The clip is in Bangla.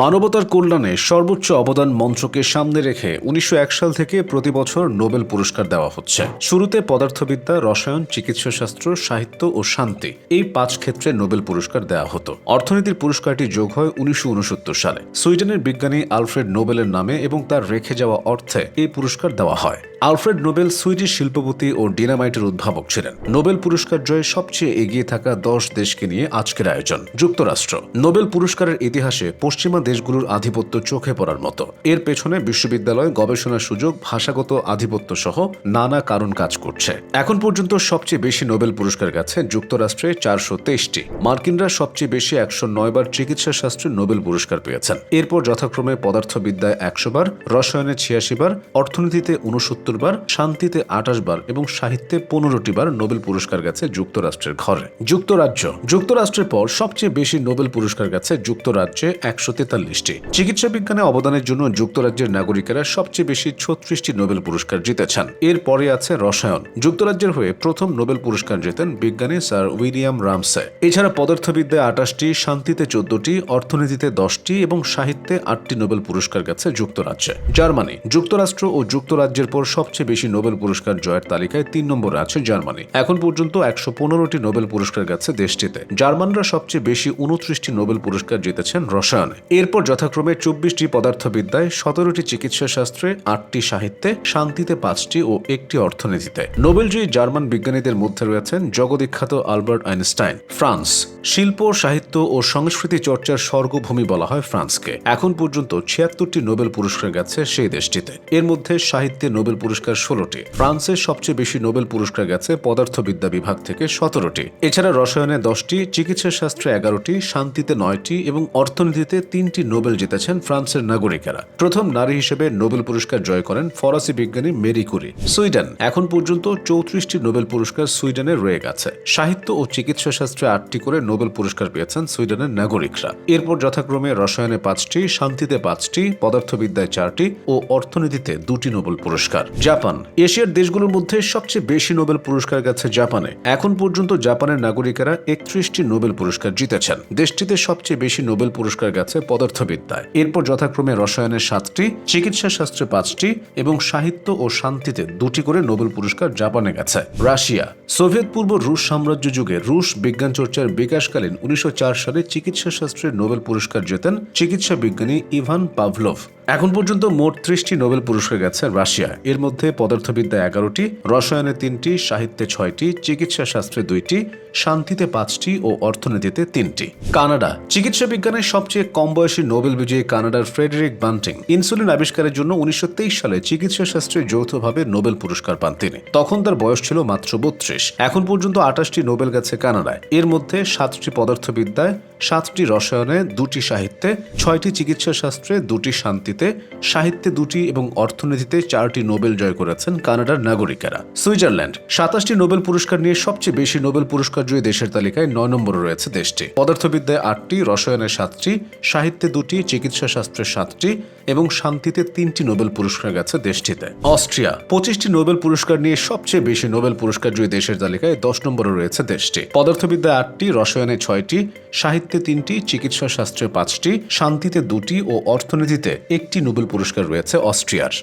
মানবতার কল্যাণে সর্বোচ্চ অবদান মন্ত্রকে সামনে রেখে ১৯০১ সাল থেকে প্রতি বছর নোবেল পুরস্কার দেওয়া হচ্ছে। শুরুতে পদার্থবিদ্যা, রসায়ন, চিকিৎসাশাস্ত্র, সাহিত্য ও শান্তি এই ৫ ক্ষেত্রে নোবেল পুরস্কার দেওয়া হতো। অর্থনীতির পুরস্কারটি যোগ হয় ১৯৬৯ সালে সুইডেনের বিজ্ঞানী আলফ্রেড নোবেলের নামে এবং তার রেখে যাওয়া অর্থে এই পুরস্কার দেওয়া হয়। আলফ্রেড নোবেল সুইডিশ শিল্পপতি ও ডিনামাইটের উদ্ভাবক ছিলেন। নোবেল পুরস্কার জয়ে সবচেয়ে এগিয়ে থাকা ১০ দেশকে নিয়ে আজকের আয়োজন। যুক্তরাষ্ট্র নোবেল পুরস্কারের ইতিহাসে পশ্চিমা দেশগুলোর আধিপত্য চোখে পড়ার মতো। এর পেছনে বিশ্ববিদ্যালয়, গবেষণার সুযোগ, ভাষাগত আধিপত্য সহ নানা কারণ কাজ করছে। এখন পর্যন্ত সবচেয়ে বেশি নোবেল পুরস্কার গেছে যুক্তরাষ্ট্রে ৪২৩টি। মার্কিনরা সবচেয়ে বেশি ১০৯ বার চিকিৎসা শাস্ত্রে নোবেল পুরস্কার পেয়েছেন। এরপর যথাক্রমে পদার্থবিদ্যায় ১০০ বার, রসায়নে ৮৬ বার, অর্থনীতিতে ৬৯ বার, শান্তিতে ২৮ বার এবং সাহিত্যে ১৫টি বার নোবেল পুরস্কার গেছে যুক্তরাষ্ট্রের ঘরে। যুক্তরাষ্ট্রের পর সবচেয়ে বেশি নোবেল পুরস্কার গেছে যুক্তরাজ্যে ১৪৩টি। চিকিৎসা বিজ্ঞানে অবদানের জন্য যুক্তরাজ্যের নাগরিকেরা সবচেয়ে বেশি ৩৬টি নোবেল পুরস্কার জিতেছেন। এরপরে আছে রসায়ন। যুক্তরাজ্যের হয়ে প্রথম নোবেল পুরস্কার জেতেন বিজ্ঞানী স্যার উইলিয়াম রামসে। এছাড়া পদার্থবিদ্যায় ২৮টি, শান্তিতে ১৪টি, অর্থনীতিতে ১০টি এবং সাহিত্যে ৮টি নোবেল পুরস্কার গেছে যুক্তরাজ্যে। জার্মানি যুক্তরাষ্ট্র ও যুক্তরাজ্যের পর সবচেয়ে বেশি নোবেল পুরস্কার জয়ের তালিকায় ৩ নম্বরে আছে জার্মানি। এখন পর্যন্ত ১১৫টি নোবেল পুরস্কার গেছে দেশটিতে। জার্মানরা সবচেয়ে বেশি ২৯টি নোবেল পুরস্কার জিতেছেন রসায়নে। এরপর যথাক্রমে ২৪টি পদার্থবিদ্যায়, ১৭টি চিকিৎসা শাস্ত্রে, ৮টি সাহিত্যে, শান্তিতে ৫টি ও ১টি অর্থনীতিতে। নোবেলজয়ী জার্মান বিজ্ঞানীদের মধ্যে রয়েছেন জগবিখ্যাত আলবার্ট আইনস্টাইন। ফ্রান্স শিল্প, সাহিত্য ও সংস্কৃতি চর্চার স্বর্গভূমি বলা হয় ফ্রান্সকে। এখন পর্যন্ত ৭৬টি নোবেল পুরস্কার গেছে সেই দেশটিতে। এর মধ্যে সাহিত্যে নোবেল পুরস্কার ১৬টি। ফ্রান্সের সবচেয়ে বেশি নোবেল পুরস্কার গেছে পদার্থবিদ্যা বিভাগ থেকে ১৭টি। এছাড়া রসায়নে ১০টি, চিকিৎসা শাস্ত্রে ১১টি, শান্তিতে ৯টি এবং অর্থনীতিতে ৩টি নোবেল জিতেছেন ফ্রান্সের নাগরিকেরা। প্রথম নারী হিসেবে নোবেল পুরস্কার জয় করেন ফরাসি বিজ্ঞানী মেরি কুরি। সুইডেন এখন পর্যন্ত ৩৪টি নোবেল পুরস্কার সুইডেনে রয়ে গেছে। সাহিত্য ও চিকিৎসা শাস্ত্রে ৮টি করে নোবেল পুরস্কার পেয়েছেন সুইডেনের নাগরিকরা। এরপর যথাক্রমে রসায়নে ৫টি, শান্তিতে ৫টি, পদার্থবিদ্যায় ৪টি ও অর্থনীতিতে ২টি নোবেল পুরস্কার। জাপান এশিয়ার দেশগুলোর মধ্যে সবচেয়ে বেশি নোবেল পুরস্কার গেছে জাপানে। এখন পর্যন্ত জাপানের নাগরিকেরা ৩১টি নোবেল পুরস্কার জিতেছেন। দেশটিতে সবচেয়ে বেশি নোবেল পুরস্কার গেছে পদার্থবিদ্যায়। এরপর যথাক্রমে রসায়নে ৭টি, চিকিৎসা শাস্ত্রে ৫টি এবং সাহিত্য ও শান্তিতে ২টি করে নোবেল পুরস্কার জাপানে গেছে। রাশিয়া সোভিয়েত পূর্ব রুশ সাম্রাজ্য যুগে রুশ বিজ্ঞান চর্চার বিকাশকালীন ১৯০৪ সালে চিকিৎসা শাস্ত্রে নোবেল পুরস্কার জেতেন চিকিৎসা বিজ্ঞানী ইভান পাভলভ। এখন পর্যন্ত মোট ৩০টি নোবেল পুরস্কার গেছে রাশিয়া। এর মধ্যে পদার্থবিদ্যায় ১১টি, রসায়নে ৩টি, সাহিত্যে ৬টি, চিকিৎসা শাস্ত্রে ২টি, শান্তিতে ৫টি ও অর্থনীতিতে ৩টি। কানাডা চিকিৎসা বিজ্ঞানের সবচেয়ে কম বয়সী নোবেল বিজয়ী কানাডার ফ্রেডেরিক বান্টিং ইনসুলিন আবিষ্কারের জন্য ১৯২৩ সালে চিকিৎসা শাস্ত্রে যৌথভাবে নোবেল পুরস্কার পান তিনি। তখন তার বয়স ছিল মাত্র ৩২। এখন পর্যন্ত ২৮টি নোবেল গেছে কানাডায়। এর মধ্যে ৭টি পদার্থবিদ্যায়, ৭টি রসায়নে, ২টি সাহিত্যে, ৬টি চিকিৎসা শাস্ত্রে, ২টি শান্তিতে, সাহিত্যে ২টি এবং অর্থনীতিতে ৪টি নোবেল জয় করেছেন কানাডার নাগরিকেরা। সুইজারল্যান্ড ২৭টি নোবেল পুরস্কার নিয়ে সবচেয়ে বেশি নোবেল পুরস্কার জয়ী দেশের তালিকায় ৯ নম্বরে রয়েছে দেশটি। পদার্থবিদ্যায় ৮টি, রসায়নে ৭টি, সাহিত্যে ২টি, চিকিৎসা শাস্ত্রে ৭টি এবং শান্তিতে ৩টি নোবেল পুরস্কার গেছে দেশটিতে। অস্ট্রিয়া ২৫টি নোবেল পুরস্কার নিয়ে সবচেয়ে বেশি নোবেল পুরস্কার জয়ী দেশের তালিকায় ১০ নম্বরে রয়েছে দেশটি। পদার্থবিদ্যায় ৮টি, রসায়নে ৬টি, সাহিত্যে ৩টি, চিকিৎসা শাস্ত্রে ৫টি, শান্তিতে ২টি ও অর্থনীতিতে ১টি নোবেল পুরস্কার রয়েছে অস্ট্রিয়ার।